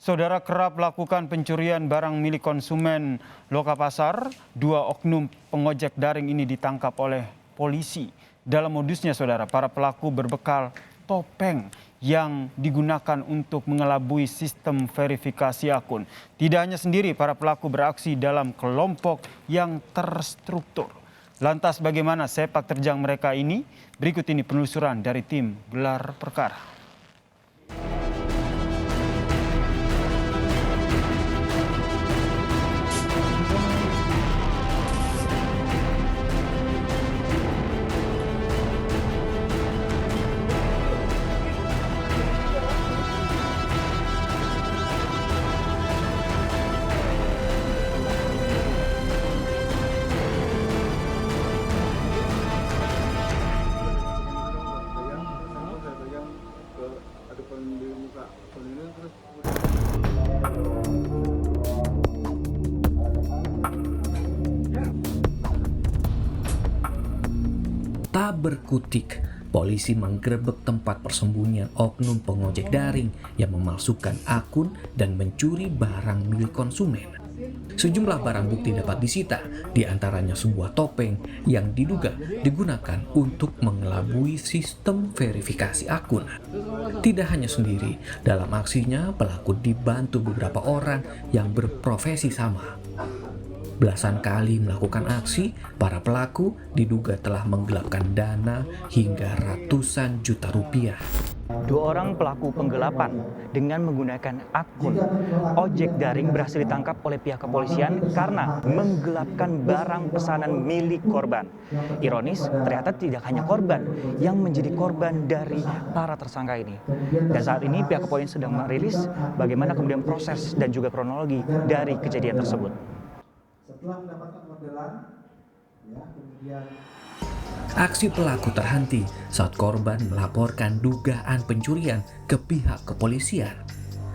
Saudara, kerap melakukan pencurian barang milik konsumen Lokapasar. Dua oknum pengojek daring ini ditangkap oleh polisi. Dalam modusnya, saudara, para pelaku berbekal topeng yang digunakan untuk mengelabui sistem verifikasi akun. Tidak hanya sendiri, para pelaku beraksi dalam kelompok yang terstruktur. Lantas bagaimana sepak terjang mereka ini? Berikut ini penelusuran dari tim Gelar Perkara. Tak berkutik, polisi menggerebek tempat persembunyian oknum pengojek daring yang memalsukan akun dan mencuri barang milik konsumen. Sejumlah barang bukti dapat disita, di antaranya sebuah topeng yang diduga digunakan untuk mengelabui sistem verifikasi akun. Tidak hanya sendiri, dalam aksinya pelaku dibantu beberapa orang yang berprofesi sama. Belasan kali melakukan aksi, para pelaku diduga telah menggelapkan dana hingga ratusan juta rupiah. Dua orang pelaku penggelapan dengan menggunakan akun ojek daring berhasil ditangkap oleh pihak kepolisian karena menggelapkan barang pesanan milik korban. Ironis, ternyata tidak hanya korban yang menjadi korban dari para tersangka ini. Dan saat ini pihak kepolisian sedang merilis bagaimana kemudian proses dan juga kronologi dari kejadian tersebut. Setelah mendapatkan orderan, kemudian aksi pelaku terhenti saat korban melaporkan dugaan pencurian ke pihak kepolisian.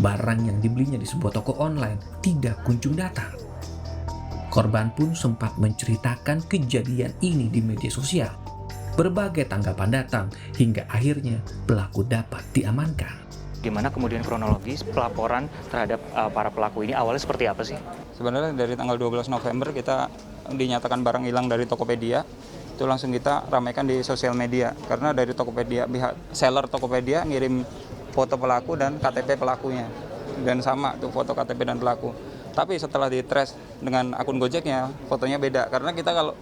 Barang yang dibelinya di sebuah toko online tidak kunjung datang. Korban pun sempat menceritakan kejadian ini di media sosial. Berbagai tanggapan datang hingga akhirnya pelaku dapat diamankan. Gimana kemudian kronologis pelaporan terhadap para pelaku ini awalnya seperti apa sih? Sebenarnya dari tanggal 12 November kita dinyatakan barang hilang dari Tokopedia. Itu langsung kita ramaikan di sosial media. Karena dari Tokopedia, pihak seller Tokopedia ngirim foto pelaku dan KTP pelakunya. Dan sama tuh foto KTP dan pelaku. Tapi setelah di-trace dengan akun Gojeknya, fotonya beda. Karena kita kalau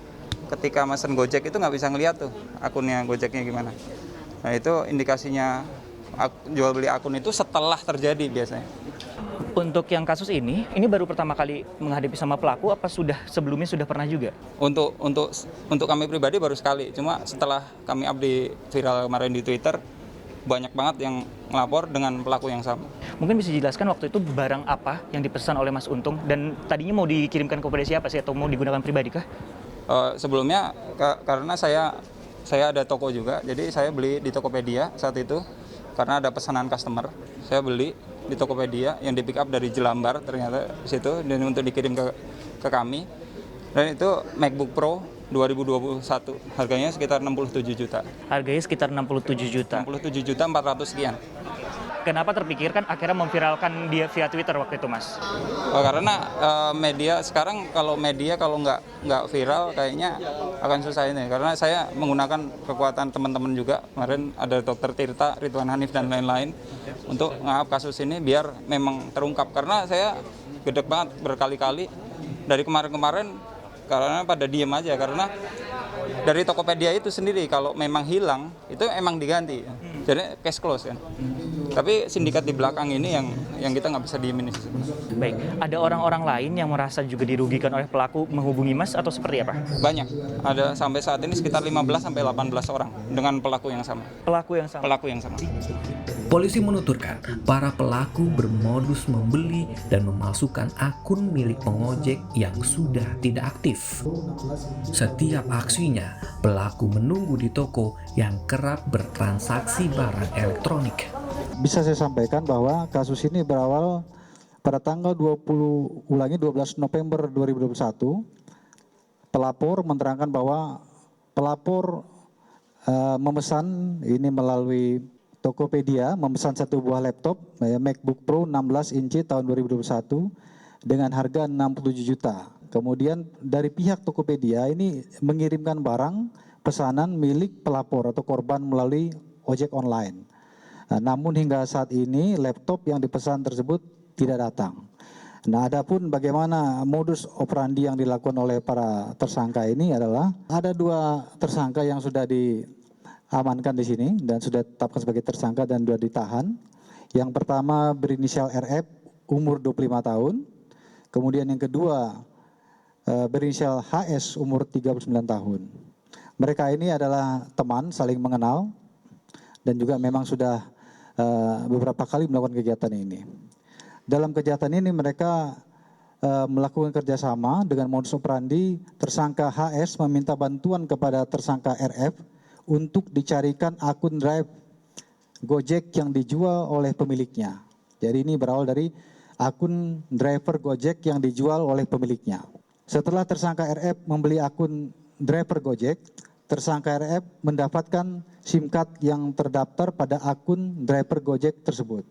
ketika mesen Gojek itu nggak bisa ngeliat tuh akunnya Gojeknya gimana. Nah itu indikasinya jual beli akun itu setelah terjadi biasanya. Untuk yang kasus ini baru pertama kali menghadapi sama pelaku apa sebelumnya sudah pernah juga? Untuk kami pribadi baru sekali. Cuma setelah kami update viral kemarin di Twitter, banyak banget yang ngelapor dengan pelaku yang sama. Mungkin bisa dijelaskan waktu itu barang apa yang dipesan oleh Mas Untung dan tadinya mau dikirimkan kepada siapa sih atau mau digunakan pribadi kah? Sebelumnya karena saya ada toko juga, jadi saya beli di Tokopedia saat itu. Karena ada pesanan customer, saya beli di Tokopedia yang di pick up dari Jelambar ternyata di situ dan untuk dikirim ke kami. Dan itu MacBook Pro 2021, harganya sekitar 67 juta. Harganya sekitar 67 juta. 67 juta 400 sekian. Kenapa terpikirkan akhirnya memviralkan dia via Twitter waktu itu, Mas? Karena media sekarang kalau nggak viral kayaknya akan susah ini. Karena saya menggunakan kekuatan teman-teman juga. Kemarin ada Dr. Tirta, Ridwan Hanif dan lain-lain untuk ngangkat kasus ini biar memang terungkap. Karena saya gedek banget berkali-kali dari kemarin-kemarin karena pada diem aja karena dari Tokopedia itu sendiri kalau memang hilang itu emang diganti. Jadi case close kan. Tapi sindikat di belakang ini yang kita nggak bisa diemin. Baik, ada orang-orang lain yang merasa juga dirugikan oleh pelaku menghubungi Mas atau seperti apa? Banyak, ada sampai saat ini sekitar 15 sampai 18 orang dengan pelaku yang sama. Pelaku yang sama. Polisi menuturkan para pelaku bermodus membeli dan memalsukan akun milik pengojek yang sudah tidak aktif. Setiap aksinya, pelaku menunggu di toko yang kerap bertransaksi barang elektronik. bisa saya sampaikan bahwa kasus ini berawal pada tanggal 12 November 2021. Pelapor menerangkan bahwa pelapor memesan ini melalui Tokopedia memesan satu buah laptop MacBook Pro 16 inci tahun 2021 dengan harga 67 juta. Kemudian dari pihak Tokopedia ini mengirimkan barang pesanan milik pelapor atau korban melalui ojek online. Namun hingga saat ini laptop yang dipesan tersebut tidak datang. Nah, adapun bagaimana modus operandi yang dilakukan oleh para tersangka ini adalah ada 2 tersangka yang sudah diamankan di sini dan sudah ditetapkan sebagai tersangka dan sudah ditahan. Yang pertama berinisial RF, umur 25 tahun. Kemudian yang kedua berinisial HS, umur 39 tahun. Mereka ini adalah teman, saling mengenal, dan juga memang sudah beberapa kali melakukan kegiatan ini. Dalam kejahatan ini mereka melakukan kerjasama dengan modus operandi. Tersangka HS meminta bantuan kepada tersangka RF untuk dicarikan akun Drive Gojek yang dijual oleh pemiliknya. Jadi ini berawal dari akun driver Gojek yang dijual oleh pemiliknya. Setelah tersangka RF membeli akun driver Gojek, tersangka RF mendapatkan SIM card yang terdaftar pada akun driver Gojek tersebut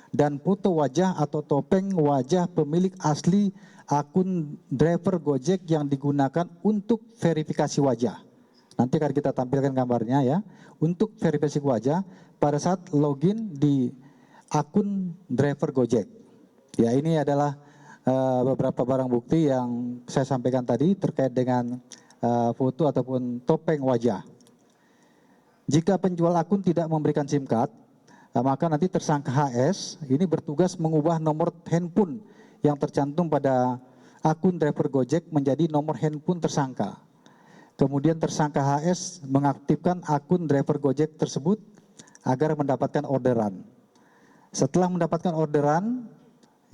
dan foto wajah atau topeng wajah pemilik asli akun driver Gojek yang digunakan untuk verifikasi wajah. Nanti akan kita tampilkan gambarnya ya. Untuk verifikasi wajah pada saat login di akun driver Gojek. Ya, ini adalah beberapa barang bukti yang saya sampaikan tadi terkait dengan foto ataupun topeng wajah. Jika penjual akun tidak memberikan SIM card, maka nanti tersangka HS ini bertugas mengubah nomor handphone yang tercantum pada akun driver Gojek menjadi nomor handphone tersangka. Kemudian tersangka HS mengaktifkan akun driver Gojek tersebut agar mendapatkan orderan. Setelah mendapatkan orderan,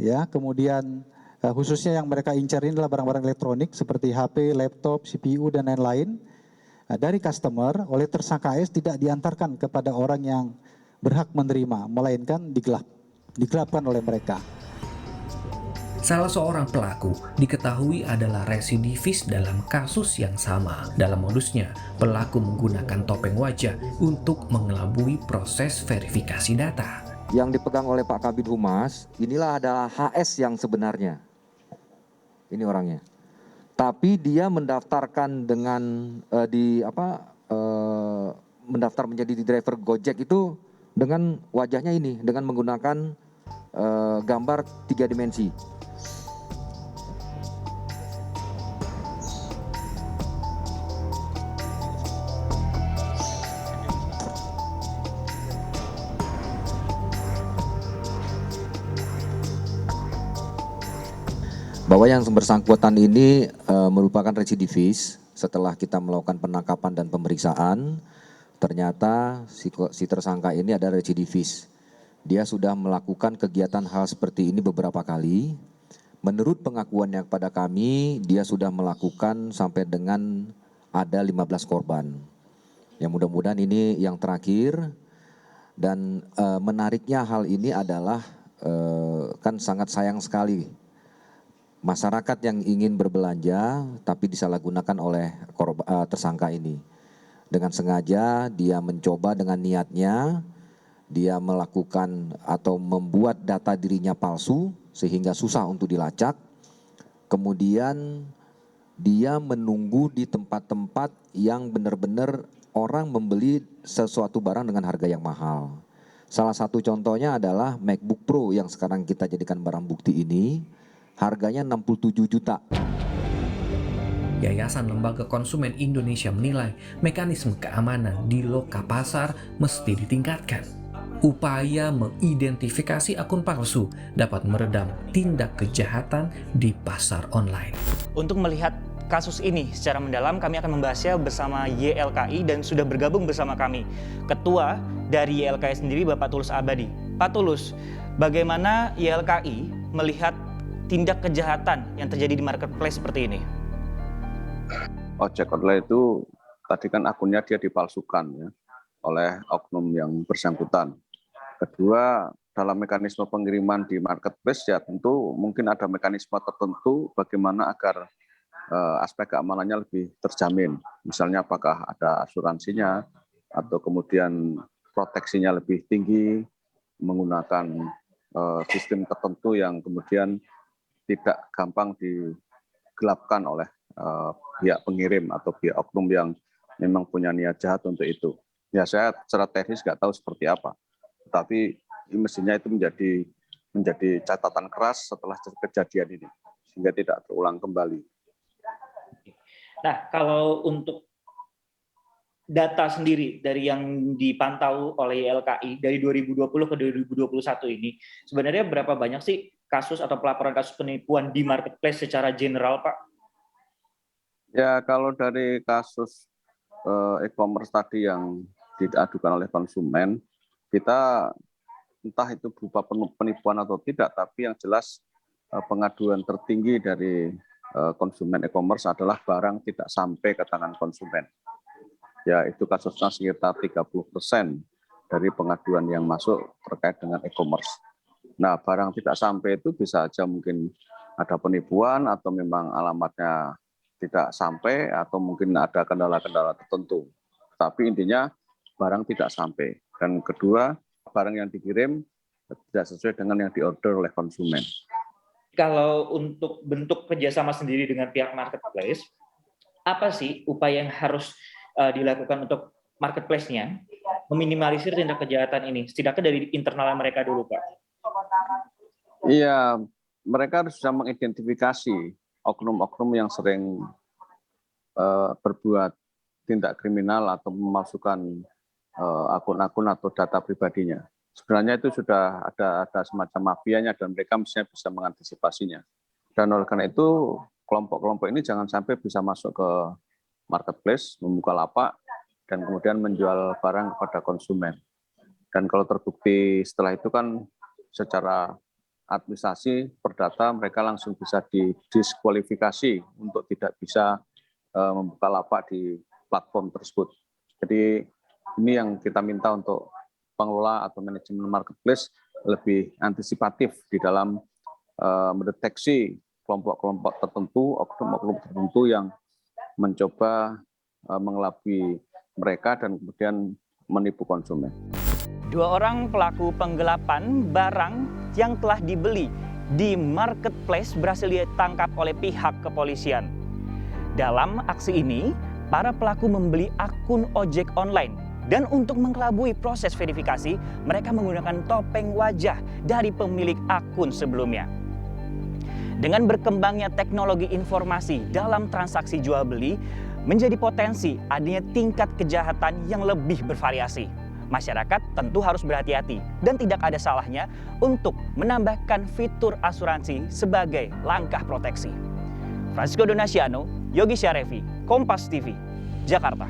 ya kemudian khususnya yang mereka incar ini adalah barang-barang elektronik seperti HP, laptop, CPU dan lain-lain. Dari customer oleh tersangka HS tidak diantarkan kepada orang yang berhak menerima, melainkan digelapkan oleh mereka. Salah seorang pelaku diketahui adalah residivis dalam kasus yang sama. Dalam modusnya, pelaku menggunakan topeng wajah untuk mengelabui proses verifikasi data. Yang dipegang oleh Pak Kabid Humas, inilah adalah HS yang sebenarnya. Ini orangnya. Tapi dia mendaftarkan dengan mendaftar menjadi driver Gojek itu dengan wajahnya ini, dengan menggunakan gambar 3 dimensi. Bahwa yang bersangkutan ini merupakan residivis. Setelah kita melakukan penangkapan dan pemeriksaan, ternyata si tersangka ini adalah residivis. Dia sudah melakukan kegiatan hal seperti ini beberapa kali. Menurut pengakuannya kepada kami, dia sudah melakukan sampai dengan ada 15 korban. Yang mudah-mudahan ini yang terakhir. Dan menariknya hal ini adalah kan sangat sayang sekali. Masyarakat yang ingin berbelanja tapi disalahgunakan oleh tersangka ini. Dengan sengaja dia mencoba dengan niatnya, dia melakukan atau membuat data dirinya palsu sehingga susah untuk dilacak. Kemudian dia menunggu di tempat-tempat yang benar-benar orang membeli sesuatu barang dengan harga yang mahal. Salah satu contohnya adalah MacBook Pro yang sekarang kita jadikan barang bukti ini. Harganya 67 juta. Yayasan Lembaga Konsumen Indonesia menilai mekanisme keamanan di loka pasar mesti ditingkatkan. Upaya mengidentifikasi akun palsu dapat meredam tindak kejahatan di pasar online. Untuk melihat kasus ini secara mendalam, kami akan membahasnya bersama YLKI dan sudah bergabung bersama kami Ketua dari YLKI sendiri, Bapak Tulus Abadi. Pak Tulus, bagaimana YLKI melihat tindak kejahatan yang terjadi di marketplace seperti ini? Ojek online itu tadi kan akunnya dia dipalsukan ya oleh oknum yang bersangkutan. Kedua, dalam mekanisme pengiriman di marketplace ya tentu mungkin ada mekanisme tertentu bagaimana agar aspek keamanannya lebih terjamin. Misalnya apakah ada asuransinya atau kemudian proteksinya lebih tinggi, menggunakan sistem tertentu yang kemudian tidak gampang digelapkan oleh pihak pengirim atau pihak oknum yang memang punya niat jahat untuk itu. Ya, saya secara teknis nggak tahu seperti apa, tapi mestinya itu menjadi catatan keras setelah kejadian ini, sehingga tidak terulang kembali. Nah, kalau untuk data sendiri dari yang dipantau oleh YLKI dari 2020 ke 2021 ini, sebenarnya berapa banyak sih kasus atau pelaporan kasus penipuan di marketplace secara general, Pak? Ya, kalau dari kasus e-commerce tadi yang diadukan oleh konsumen, kita entah itu berupa penipuan atau tidak, tapi yang jelas pengaduan tertinggi dari konsumen e-commerce adalah barang tidak sampai ke tangan konsumen. Ya, itu kasusnya sekitar 30% dari pengaduan yang masuk terkait dengan e-commerce. Nah, barang tidak sampai itu bisa aja mungkin ada penipuan atau memang alamatnya tidak sampai atau mungkin ada kendala-kendala tertentu. Tapi intinya barang tidak sampai. Dan kedua, barang yang dikirim tidak sesuai dengan yang diorder oleh konsumen. Kalau untuk bentuk kerjasama sendiri dengan pihak marketplace, apa sih upaya yang harus dilakukan untuk marketplace-nya meminimalisir tindak kejahatan ini, setidaknya dari internal mereka dulu, Pak? Iya, mereka harus bisa mengidentifikasi oknum-oknum yang sering berbuat tindak kriminal atau memasukkan akun-akun atau data pribadinya. Sebenarnya itu sudah ada semacam mafianya dan mereka mestinya bisa mengantisipasinya. Dan oleh karena itu kelompok-kelompok ini jangan sampai bisa masuk ke marketplace, membuka lapak, dan kemudian menjual barang kepada konsumen. Dan kalau terbukti setelah itu kan secara administrasi perdata mereka langsung bisa didiskualifikasi untuk tidak bisa membuka lapak di platform tersebut. Jadi ini yang kita minta untuk pengelola atau manajemen marketplace lebih antisipatif di dalam mendeteksi kelompok-kelompok tertentu, oknum-oknum tertentu yang mencoba mengelabui mereka dan kemudian menipu konsumen. 2 orang pelaku penggelapan barang yang telah dibeli di marketplace berhasil ditangkap oleh pihak kepolisian. Dalam aksi ini, para pelaku membeli akun ojek online dan untuk mengelabui proses verifikasi, mereka menggunakan topeng wajah dari pemilik akun sebelumnya. Dengan berkembangnya teknologi informasi dalam transaksi jual beli, menjadi potensi adanya tingkat kejahatan yang lebih bervariasi. Masyarakat tentu harus berhati-hati dan tidak ada salahnya untuk menambahkan fitur asuransi sebagai langkah proteksi. Francisco Donasiano, Yogi Syarevi, Kompas TV, Jakarta.